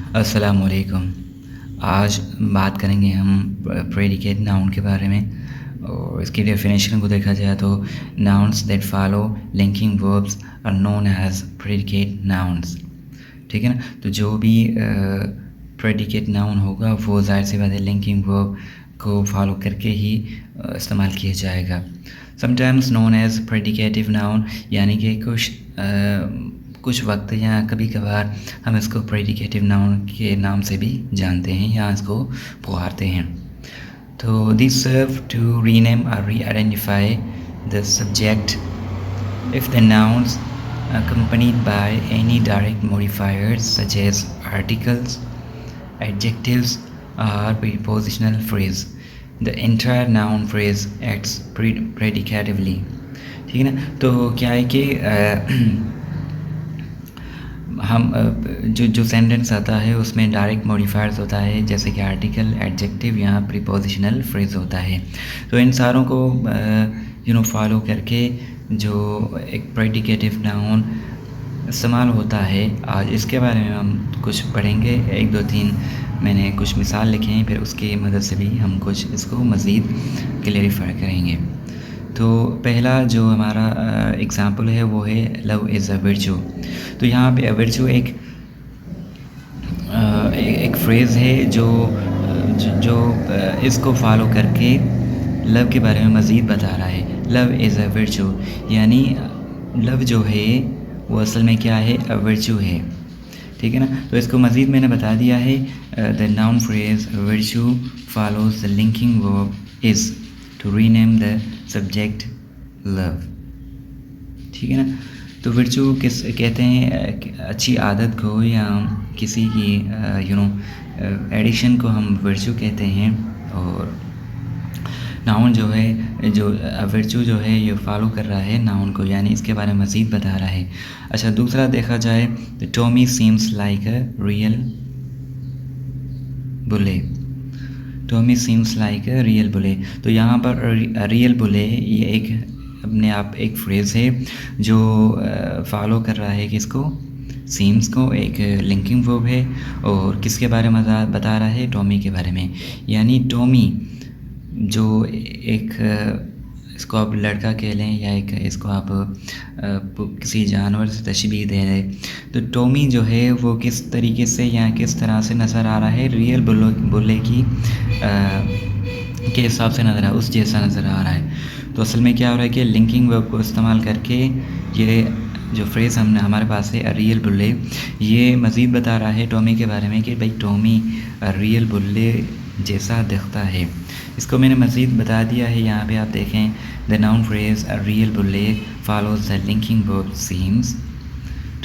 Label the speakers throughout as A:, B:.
A: अस्सलामुअलैकुम। आज बात करेंगे हम प्रेडिकेट नाउन के बारे में और इसकी डेफिनेशन को देखा जाए तो nouns that follow linking verbs are known as predicate nouns. ठीक है ना। तो जो भी प्रेडिकेट नाउन होगा वो ज़ाहिर सी बात है लिंकिंग वर्ब को फॉलो करके ही इस्तेमाल किया जाएगा। Sometimes known as predicative noun, यानी कि कुछ वक्त या कभी कभार हम इसको प्रेडिकेटिव नाउन के नाम से भी जानते हैं या इसको पुकारते हैं। तो दिस सर्व टू रीनेम और री identify the subject if the nouns accompanied by any direct modifiers such as articles, adjectives or prepositional phrase, the entire noun phrase acts predicatively। ठीक है ना। तो क्या है कि हम जो सेंटेंस आता है उसमें डायरेक्ट मॉडिफायर्स होता है, जैसे कि आर्टिकल, एडजेक्टिव या प्रीपोजिशनल फ्रेज होता है। तो इन सारों को फॉलो करके जो एक प्रेडिकेटिव नाउन इस्तेमाल होता है, आज इसके बारे में हम कुछ पढ़ेंगे। 1 2 3 मैंने कुछ मिसाल लिखे हैं, फिर उसकी मदद से भी हम कुछ इसको मज़ीद क्लियरिफाई करेंगे। तो पहला जो हमारा एग्ज़ाम्पल है वो है लव इज़ अ वर्चू। तो यहाँ पे वर्चू एक फ्रेज़ है जो इसको फॉलो करके लव के बारे में मज़ीद बता रहा है। लव इज़ अ वर्चू, यानी लव जो है वो असल में क्या है, अ वर्चू है। ठीक है ना। तो इसको मज़ीद मैंने बता दिया है। The noun phrase virtue follows the linking verb is to rename the subject love. ठीक है ना। तो वर्चू किस कहते हैं, अच्छी आदत को या किसी की एडिशन को हम वर्चू कहते हैं। और नाउन जो है, जो वर्चू जो है ये फॉलो कर रहा है नाउन को, यानी इसके बारे में मज़ीद बता रहा है। अच्छा, दूसरा देखा जाए तो Tommy seems like a real bully. Tommy seems like a real bully. तो यहाँ पर रियल बुले ये एक अपने आप एक फ्रेज़ है जो फॉलो कर रहा है किसको, सीम्स को। एक लिंकिंग वर्ब है और किसके बारे में बता रहा है, टॉमी के बारे में। यानी टॉमी जो एक इसको आप लड़का कह लें या एक इसको आप किसी जानवर से तशबीह दे दें, तो टॉमी जो है वो किस तरीके से या किस तरह से नज़र आ रहा है, रियल बुल्ले की के हिसाब से नज़र आ, उस जैसा नज़र आ रहा है। तो असल में क्या हो रहा है कि लिंकिंग वर्ब को इस्तेमाल करके ये जो फ्रेज़ हमारे पास है रियल बुल्ले, ये मज़ीद बता रहा है टॉमी के बारे में कि भाई टॉमी रियल बुल्ले जैसा दिखता है। इसको मैंने मज़ीद बता दिया है। यहाँ पे आप देखें, the noun phrase a real bully follows the linking verb seems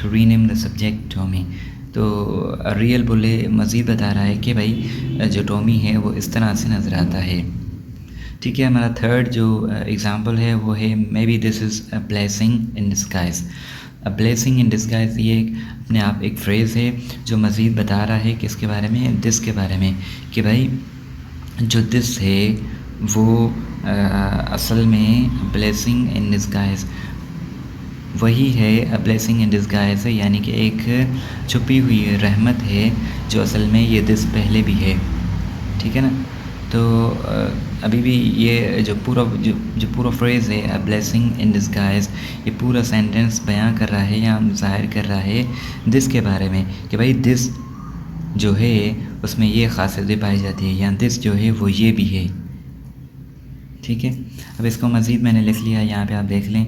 A: to rename the subject Tommy. तो रियल बुल्ले मज़ीद बता रहा है कि भाई जो टॉमी है वो इस तरह से नज़र आता है। ठीक है। हमारा थर्ड जो एग्ज़ाम्पल है वो है may be this is a blessing in disguise. A blessing in disguise ये अपने आप एक फ्रेज़ है जो मज़ीद बता रहा है किसके बारे में, दिस के बारे में, कि भाई जो दिस है वो असल में ब्लेसिंग इन डिस्गाइज वही है। अ ब्लेसिंग इन डिस्गाइज है, यानी कि एक छुपी हुई रहमत है जो असल में ये दिस पहले भी है। ठीक है ना। तो अभी भी ये जो पूरा फ्रेज़ है अ ब्लेसिंग इन डिस्गाइज, ये पूरा सेंटेंस बयां कर रहा है या ज़ाहिर कर रहा है दिस के बारे में कि भाई दिस जो है उसमें ये ख़ासियतें पाई जाती है, या दिस जो है वो ये भी है। ठीक है। अब इसको मज़ीद मैंने लिख लिया, यहाँ पे आप देख लें।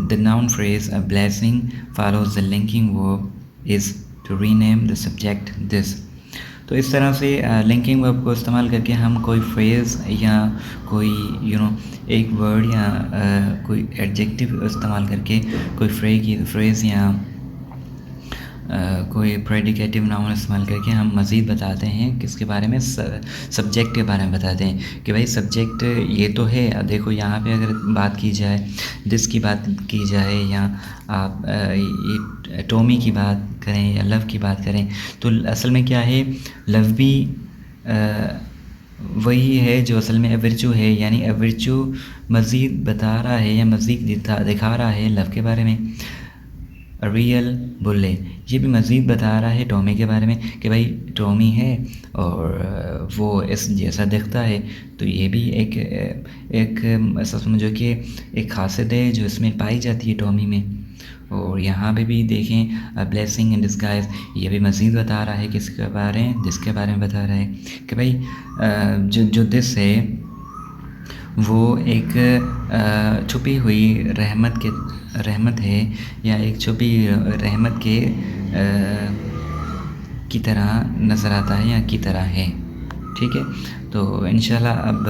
A: The noun phrase a blessing follows the linking verb is to rename the subject this. तो इस तरह से लिंकिंग वर्ब को इस्तेमाल करके हम कोई फ्रेज़ या कोई एक वर्ड या कोई एडजेक्टिव इस्तेमाल करके कोई फ्रेज़ या कोई प्रेडिकेटिव नाउन इस्तेमाल करके हम मज़ीद बताते हैं किसके बारे में, सब्जेक्ट के बारे में बताते हैं कि भाई सब्जेक्ट ये तो है। अब देखो यहाँ पे अगर बात की जाए, दिस की बात की जाए या आप ये टॉमी की बात करें या लव की बात करें, तो असल में क्या है, लव भी वही है जो असल में वर्चू है। यानी वर्चू मज़ीद बता रहा है या मज़ीद दिखा रहा है लव के बारे में। रियल बुल्ले। ये भी मज़ीद बता रहा है टॉमी के बारे में कि भाई टॉमी है और वो इस जैसा दिखता है। तो ये भी एक ऐसा समझो कि एक खासियत है जो इसमें पाई जाती है टॉमी में। और यहाँ पे भी देखें ब्लेसिंग इन डिस्गाइज, ये भी मज़ीद बता रहा है किसके बारे में, जिसके बारे में बता रहा है कि भाई जो दिस है वो एक छुपी हुई रहमत है, या एक छुपी रहमत की तरह नज़र आता है या की तरह है। ठीक है, तो इंशाल्लाह अब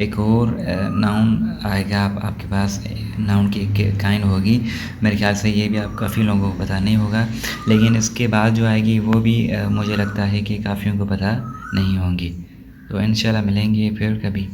A: एक और नाउन आएगा आपके पास, नाउन की एक काइंड होगी। मेरे ख्याल से ये भी आप काफ़ी लोगों को पता नहीं होगा, लेकिन इसके बाद जो आएगी वो भी मुझे लगता है कि काफ़ियों को पता नहीं होंगी। तो इंशाल्लाह मिलेंगे फिर कभी।